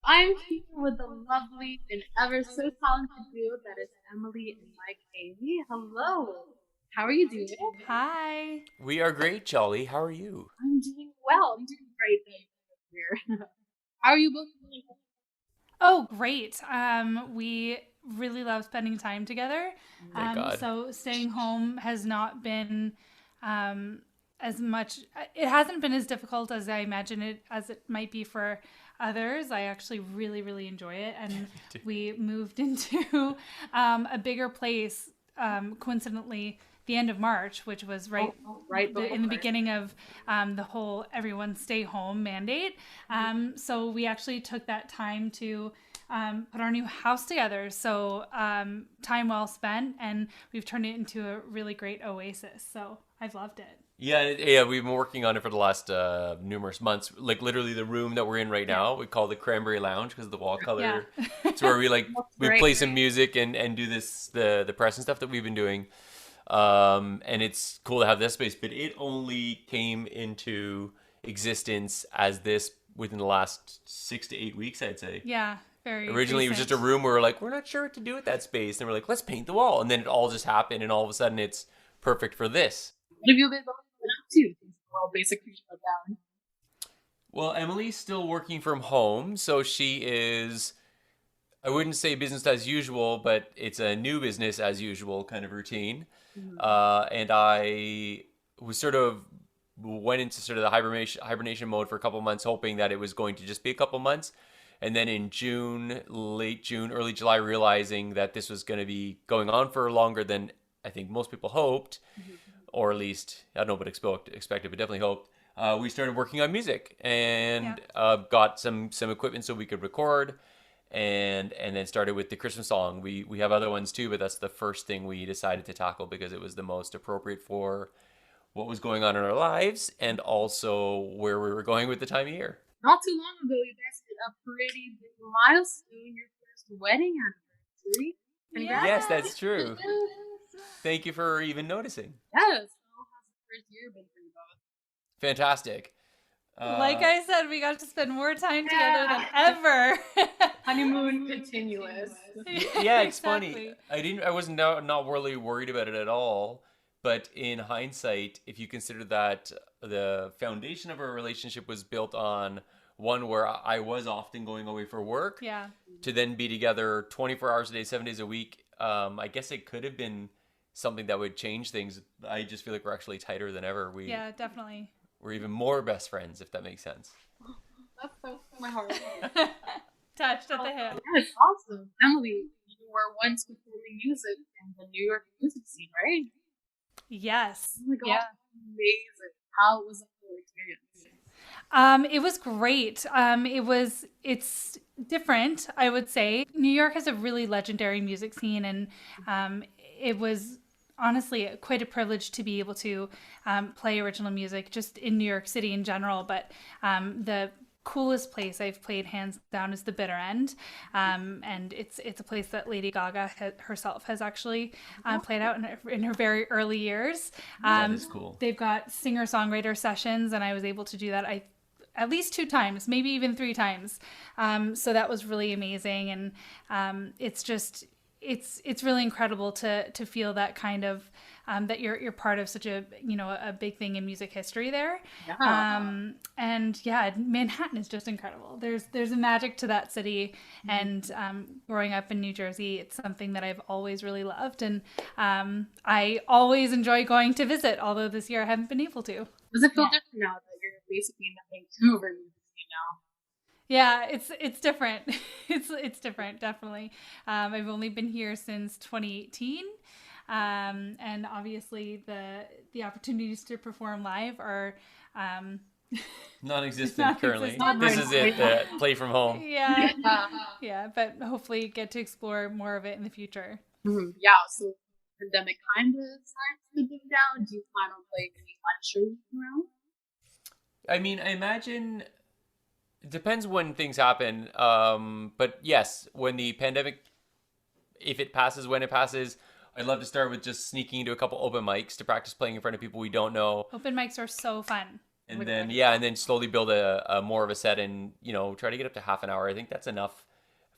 I'm here with the lovely and ever so talented duo that is Emily and Mike Ayley. Hello. How are you doing? Hi. We are great, Jolly. How are you? I'm doing well. I'm doing great. Thank you. Here. How are you both doing? Oh, great. We really love spending time together. Thank God. So staying home has not been um, as much. It hasn't been as difficult as I imagine it as it might be for others. I actually really, really enjoy it, and we moved into a bigger place. Coincidentally, the end of March, which was Right in the before. beginning of the whole everyone stay home mandate. So we actually took that time to put our new house together. So time well spent, and we've turned it into a really great oasis. So I've loved it. Yeah, we've been working on it for the last numerous months. Like literally, the room that we're in right now, we call the Cranberry Lounge because of the wall color. Yeah. It's where we That's we great. play some music and do the press and stuff that we've been doing. And it's cool to have this space, but it only came into existence as this within the last 6 to 8 weeks, I'd say. Yeah, very Originally, it was just a recent. room where we're like, we're not sure what to do with that space. And we're like, let's paint the wall. And then it all just happened. And all of a sudden, it's perfect for this. What have you been up to? Well, basically shut down. Well, Emily's still working from home. So she is, I wouldn't say business as usual, but it's a new business as usual kind of routine. And I was sort of went into sort of the hibernation mode for a couple months, hoping that it was going to just be a couple months. And then in June, late June, early July, realizing that this was going to be going on for longer than I think most people hoped, or at least I don't know, but expected, but definitely hoped. We started working on music and got some equipment so we could record, and then started with the Christmas song. We have other ones too, but that's the first thing we decided to tackle because it was the most appropriate for what was going on in our lives and also where we were going with the time of year. Not too long ago, you guys hit a pretty big milestone, your first wedding anniversary. Congrats. Yes, that's true. Thank you for even noticing. Yes. How has the first year been for you both? Fantastic. Like I said, we got to spend more time together than ever. Honeymoon continuous. Yeah, it's Exactly. funny. I wasn't not really worried about it at all. But in hindsight, if you consider that the foundation of our relationship was built on one where I was often going away for work, Yeah. to then be together 24 hours a day, 7 days a week, I guess it could have been something that would change things. I just feel like we're actually tighter than ever. Yeah, definitely. We're even more best friends, if that makes sense. That's so my heart. Touched at the hip. That's awesome. Emily, you were once performing music in the New York music scene, right? Yes. Oh my god, Yeah. amazing. How was that whole experience? It was great. It's different, I would say. New York has a really legendary music scene, and it was honestly quite a privilege to be able to play original music just in New York City in general. But the coolest place I've played hands down is the Bitter End, and it's a place that Lady Gaga herself has actually played out in her very early years. That is cool. They've got singer-songwriter sessions, and I was able to do that at least 2 times, maybe even 3 times. So that was really amazing, and it's really incredible to feel that kind of that you're part of such a a big thing in music history there. Yeah. And yeah, Manhattan is just incredible. There's a magic to that city, and growing up in New Jersey, it's something that I've always really loved, and I always enjoy going to visit. Although this year I haven't been able to. Does it feel different now that you're basically in the Vancouver music scene now? Yeah, it's different. It's different, definitely. I've only been here since 2018, and obviously the opportunities to perform live are Non-existent currently. Non-existent. This is it. Play from home. yeah, yeah, but hopefully get to explore more of it in the future. Yeah, so pandemic kind of starts to dim down. Do you plan on playing any live shows around? I mean, I imagine it depends when things happen. But yes, when the pandemic, if it passes, when it passes, I'd love to start with just sneaking into a couple open mics to practice playing in front of people we don't know. Open mics are so fun. Oh my And then God. yeah, and then slowly build a more of a set, and try to get up to half an hour. I think that's enough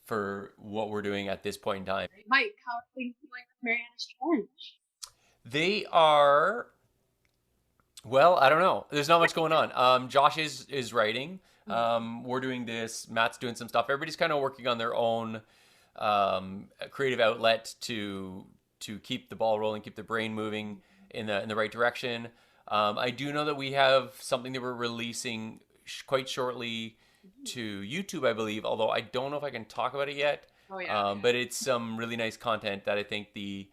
for what we're doing at this point in time. Mike, how are things going with Marianas Trench? They are, well, I don't know. There's not much going on. Josh is writing. We're doing this. Matt's doing some stuff. Everybody's kind of working on their own creative outlet to keep the ball rolling, keep the brain moving in the right direction. I do know that we have something that we're releasing quite shortly to YouTube, I believe. Although I don't know if I can talk about it yet. Oh yeah. But it's some really nice content that I think the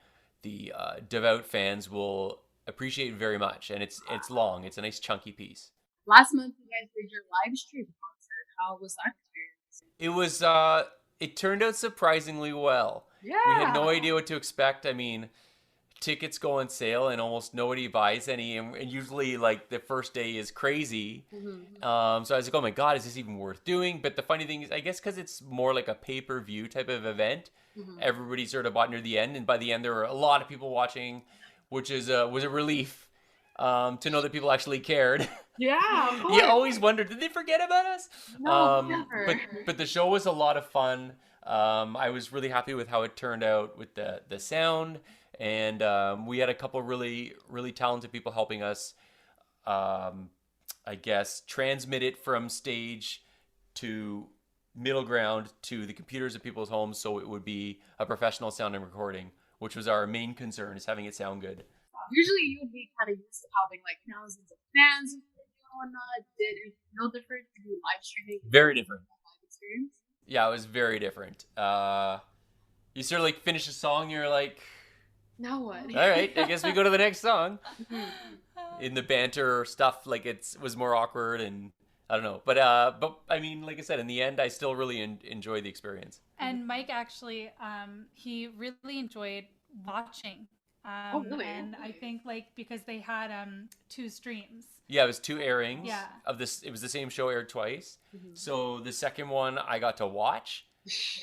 devout fans will appreciate very much, and it's long. It's a nice chunky piece. Last month you guys did your live stream concert. How was that experience? It was it turned out surprisingly well. Yeah. We had no idea what to expect. I mean, tickets go on sale and almost nobody buys any, and usually like the first day is crazy. So I was like, oh my God, is this even worth doing? But the funny thing is, I guess because it's more like a pay-per-view type of event, everybody sort of bought near the end, and by the end there were a lot of people watching, which was a relief to know that people actually cared. Yeah, of course. You always wondered, did they forget about us? No, never. But the show was a lot of fun. I was really happy with how it turned out with the sound. And we had a couple really, really talented people helping us, I guess, transmit it from stage to middle ground to the computers of people's homes, so it would be a professional sounding recording, which was our main concern, is having it sound good. Usually you would be kind of used to having like thousands of fans and whatnot. Did it feel different to do live streaming? Very different. Live experience? Yeah, it was very different. You sort of like finish a song, you're like, Now what? all right, I guess we go to the next song. In the banter stuff, like it was more awkward, and I don't know. But I mean, like I said, in the end, I still really enjoyed the experience. And Mike actually, he really enjoyed watching. Oh, really? And I think like because they had 2 streams. Yeah, it was 2 airings. Yeah. Of this. It was the same show aired twice. So the second one I got to watch,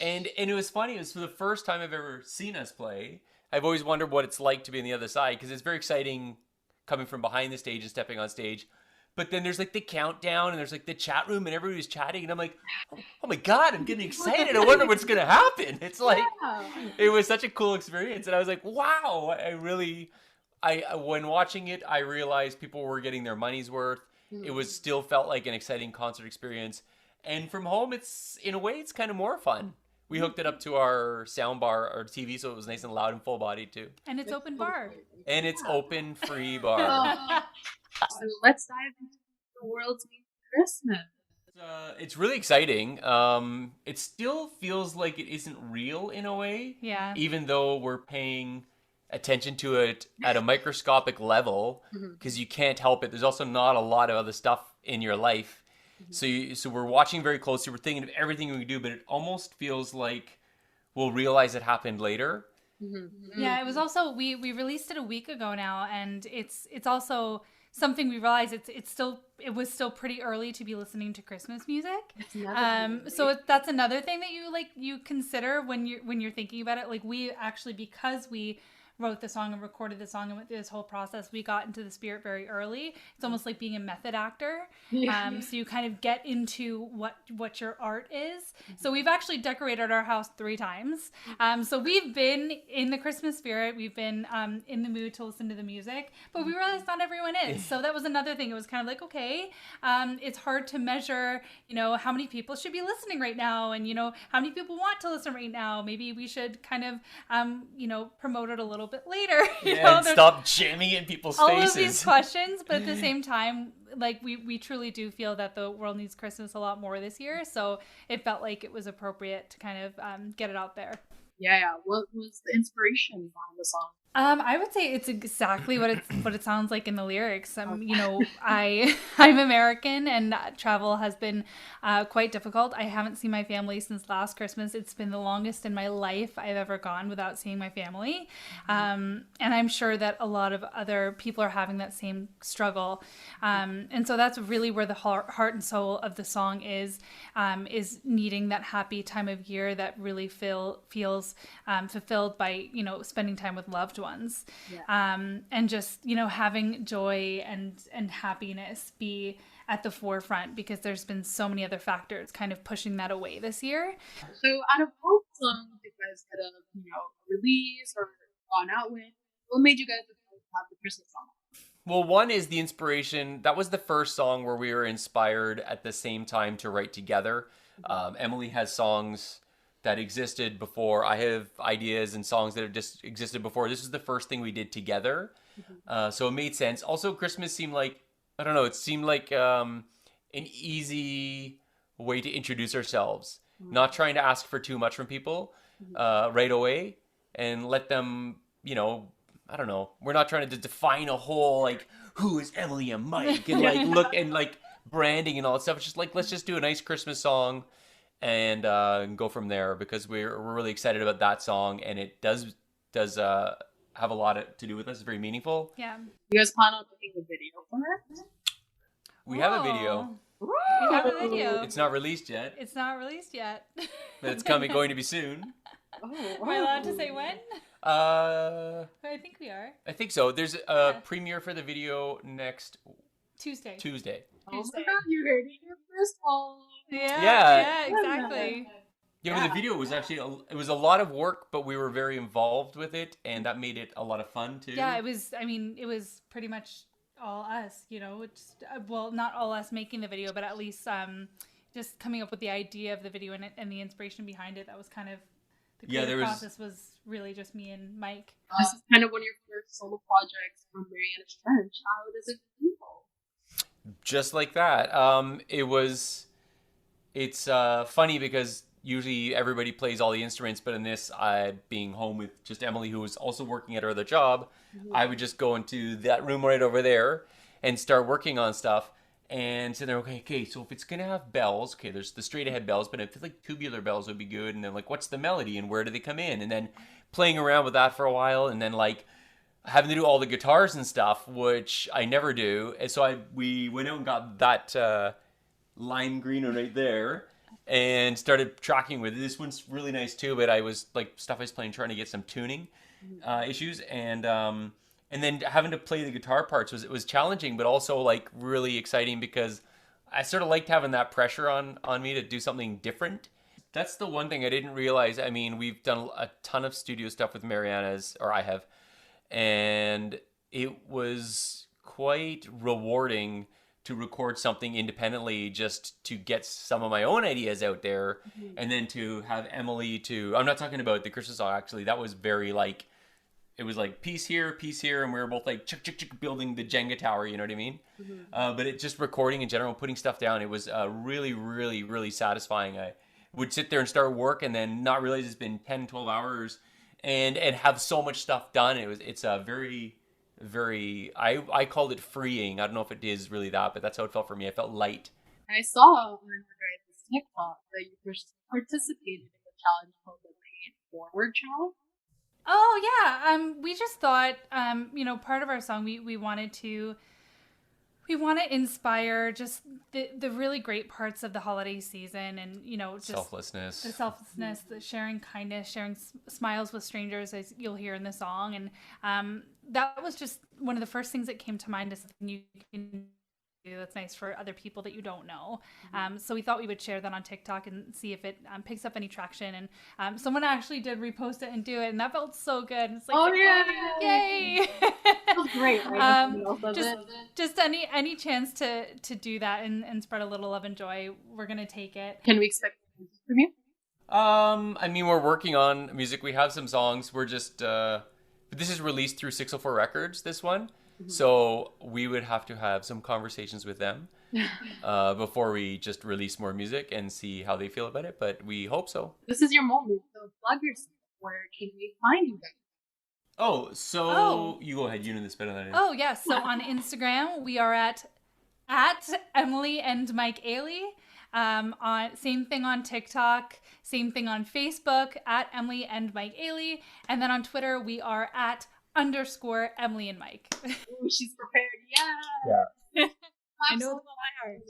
and it was funny. It was for the first time I've ever seen us play. I've always wondered what it's like to be on the other side, because it's very exciting coming from behind the stage and stepping on stage. But then there's like the countdown, and there's like the chat room, and everybody was chatting, and I'm like, oh my God, I'm getting excited. I wonder what's gonna happen. It's like, it was such a cool experience, and I was like, wow. When watching it, I realized people were getting their money's worth. It was still felt like an exciting concert experience, and from home, it's in a way it's kind of more fun. We hooked it up to our sound bar or TV, so it was nice and loud and full bodied too. And it's open bar. And it's open free bar. So let's dive into the world's main Christmas. It's really exciting. It still feels like it isn't real in a way. Yeah. Even though we're paying attention to it at a microscopic level, because you can't help it. There's also not a lot of other stuff in your life. So we're watching very closely. We're thinking of everything we do, but it almost feels like we'll realize it happened later. Yeah, it was also we released it a week ago now, and it's also something we realized it was still pretty early to be listening to Christmas music. So that's another thing that you consider when you're thinking about it. Like we actually, because we wrote the song and recorded the song and went through this whole process, we got into the spirit very early. It's almost like being a method actor. So you kind of get into what your art is. So we've actually decorated our house 3 times. So we've been in the Christmas spirit. We've been in the mood to listen to the music, but we realized not everyone is. So that was another thing. It was kind of like, okay, it's hard to measure, how many people should be listening right now, and how many people want to listen right now. Maybe we should kind of promote it a little bit later. And stop jamming in people's all faces. All of these questions, but at the same time, like we truly do feel that the world needs Christmas a lot more this year. So it felt like it was appropriate to kind of get it out there. Yeah. What was the inspiration behind the song? I would say it's exactly what it sounds like in the lyrics. I'm American, and travel has been quite difficult. I haven't seen my family since last Christmas. It's been the longest in my life I've ever gone without seeing my family. And I'm sure that a lot of other people are having that same struggle. And so that's really where the heart and soul of the song is needing that happy time of year that really feels feels fulfilled by, spending time with loved ones. Yeah. And just, having joy and happiness be at the forefront, because there's been so many other factors kind of pushing that away this year. So out of all songs you guys could have, released or gone out with, what made you guys have the Christmas song? Well, one is the inspiration. That was the first song where we were inspired at the same time to write together. Emily has songs that existed before. I have ideas and songs that have just existed before. This is the first thing we did together. So it made sense. Also, Christmas seemed like, I don't know, it seemed like an easy way to introduce ourselves. Not trying to ask for too much from people right away, and let them, I don't know. We're not trying to define a whole, like, who is Emily and Mike, and like look and like branding and all that stuff. It's just like, let's just do a nice Christmas song and go from there, because we're really excited about that song, and it does have a lot to do with us. It's very meaningful. Yeah. You guys plan on making a video for it? We have a video. We have a video. It's not released yet. It's not released yet. But it's going to be soon. Am I allowed to say when? I think we are. think so. There's a premiere for the video next Tuesday. Oh my god, you heard it here first. Yeah, exactly. Yeah, but the video was actually it was a lot of work, but we were very involved with it, and that made it a lot of fun too. Yeah, it was. I mean, it was pretty much all us. It's not all us making the video, but at least just coming up with the idea of the video and the inspiration behind it. That was kind of the creative process. Was really just me and Mike. This is kind of one of your first solo projects from Marianas Trench. How does it feel? Just like that. It's funny because usually everybody plays all the instruments, but in this, being home with just Emily, who was also working at her other job, I would just go into that room right over there and start working on stuff. And so they're okay, so if it's going to have bells, there's the straight ahead bells, but if it's like tubular bells would be good. And then like, what's the melody and where do they come in? And then playing around with that for a while, and then like having to do all the guitars and stuff, which I never do. And so we went out and got that lime green one right there and started tracking with it. This one's really nice too, but I was like, stuff I was playing, trying to get some tuning issues, and then having to play the guitar parts was challenging, but also like really exciting, because I sort of liked having that pressure on me to do something different. That's the one thing I didn't realize. I mean, we've done a ton of studio stuff with Marianas, or I have, and it was quite rewarding to record something independently, just to get some of my own ideas out there, and then to have Emily I'm not talking about the Christmas song, actually. That was very like, it was like piece here, and we were both like building the Jenga tower, you know what I mean? But it just recording in general, putting stuff down, it was really, really, really satisfying. I would sit there and start work and then not realize it's been 10, 12 hours and have so much stuff done. It's a very, very, I called it freeing. I don't know if it is really that, but that's how it felt for me. I felt light. I saw on your guys' TikTok that you participated in the challenge called the Pay It Forward Challenge. Oh yeah, we just thought, part of our song, we wanted to inspire just the really great parts of the holiday season, and just selflessness, the sharing kindness, sharing smiles with strangers, as you'll hear in the song, and that was just one of the first things that came to mind, is something you can do that's nice for other people that you don't know. So we thought we would share that on TikTok and see if it picks up any traction. And someone actually did repost it and do it, and that felt so good. It's like, yay! That was great. Right? Just any chance to do that and spread a little love and joy, we're gonna take it. Can we expect music from you? I mean, we're working on music. We have some songs. We're just but this is released through 604 Records, this one. So we would have to have some conversations with them before we just release more music and see how they feel about it. But we hope so. This is your moment. So plug yourself. Where can we find you guys? You go ahead. You know this better than I do. Oh, yes. So on Instagram, we are at Emily and Mike Ayley. Same thing on TikTok. Same thing on Facebook, at Emily and Mike Ayley. And then on Twitter, we are at _ Emily and Mike. Ooh, she's prepared. Yeah. I know it's my heart.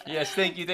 Yes, thank you.